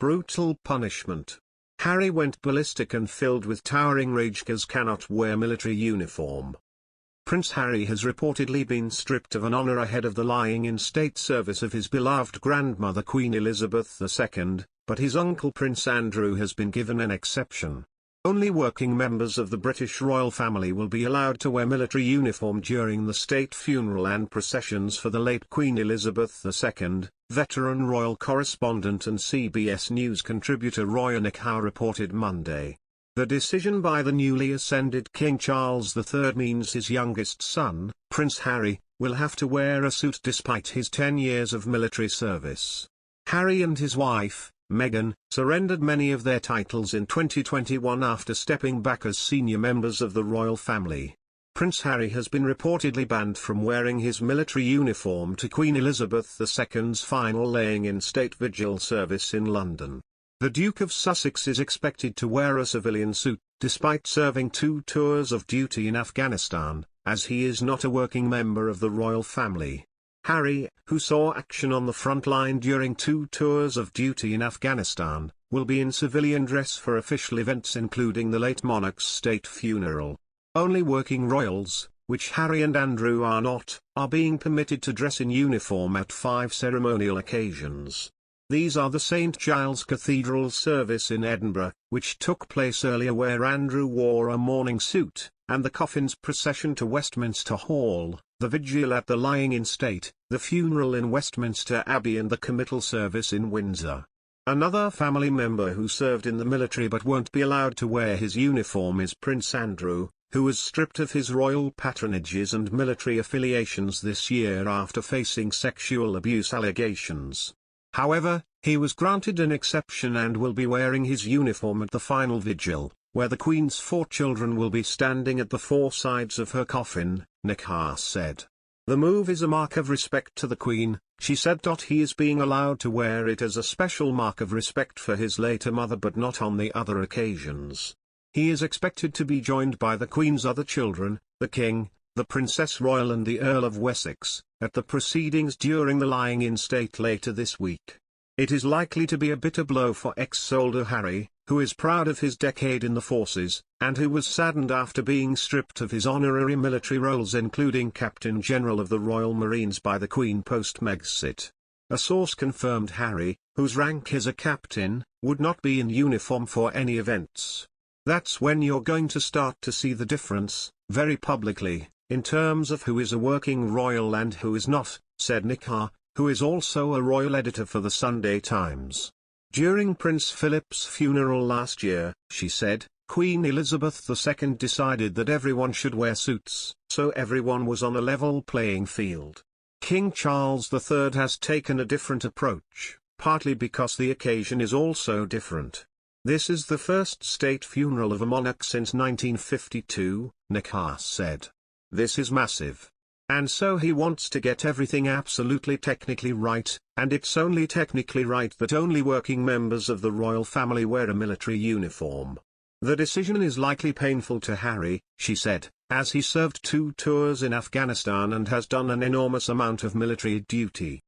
Brutal punishment. Harry went ballistic and filled with towering rage cause cannot wear military uniform. Prince Harry has reportedly been stripped of an honor ahead of the lying-in state service of his beloved grandmother Queen Elizabeth II, but his uncle Prince Andrew has been given an exception. Only working members of the British royal family will be allowed to wear military uniform during the state funeral and processions for the late Queen Elizabeth II, veteran royal correspondent and CBS News contributor Roy Nickow reported Monday. The decision by the newly ascended King Charles III means his youngest son, Prince Harry, will have to wear a suit despite his 10 years of military service. Harry and his wife, Meghan, surrendered many of their titles in 2021 after stepping back as senior members of the royal family. Prince Harry has been reportedly banned from wearing his military uniform to Queen Elizabeth II's final laying-in state vigil service in London. The Duke of Sussex is expected to wear a civilian suit, despite serving 2 tours of duty in Afghanistan, as he is not a working member of the royal family. Harry, who saw action on the front line during 2 tours of duty in Afghanistan, will be in civilian dress for official events including the late monarch's state funeral. Only working royals, which Harry and Andrew are not, are being permitted to dress in uniform at 5 ceremonial occasions. These are the St Giles Cathedral service in Edinburgh, which took place earlier where Andrew wore a mourning suit, and the coffins procession to Westminster Hall, the vigil at the lying-in state, the funeral in Westminster Abbey and the committal service in Windsor. Another family member who served in the military but won't be allowed to wear his uniform is Prince Andrew, who was stripped of his royal patronages and military affiliations this year after facing sexual abuse allegations. However, he was granted an exception and will be wearing his uniform at the final vigil, where the Queen's 4 children will be standing at the 4 sides of her coffin, Nickow said. The move is a mark of respect to the Queen, she said. He is being allowed to wear it as a special mark of respect for his later mother but not on the other occasions. He is expected to be joined by the Queen's other children, the King, the Princess Royal and the Earl of Wessex, at the proceedings during the lying-in state later this week. It is likely to be a bitter blow for ex-soldier Harry, who is proud of his decade in the forces, and who was saddened after being stripped of his honorary military roles including Captain General of the Royal Marines by the Queen post-Megxit. A source confirmed Harry, whose rank is a captain, would not be in uniform for any events. That's when you're going to start to see the difference, very publicly, in terms of who is a working royal and who is not, said Nickow, who is also a royal editor for the Sunday Times. During Prince Philip's funeral last year, she said, Queen Elizabeth II decided that everyone should wear suits, so everyone was on a level playing field. King Charles III has taken a different approach, partly because the occasion is also different. This is the first state funeral of a monarch since 1952, Nickow said. This is massive. And so he wants to get everything absolutely technically right, and it's only technically right that only working members of the royal family wear a military uniform. The decision is likely painful to Harry, she said, as he served 2 tours in Afghanistan and has done an enormous amount of military duty.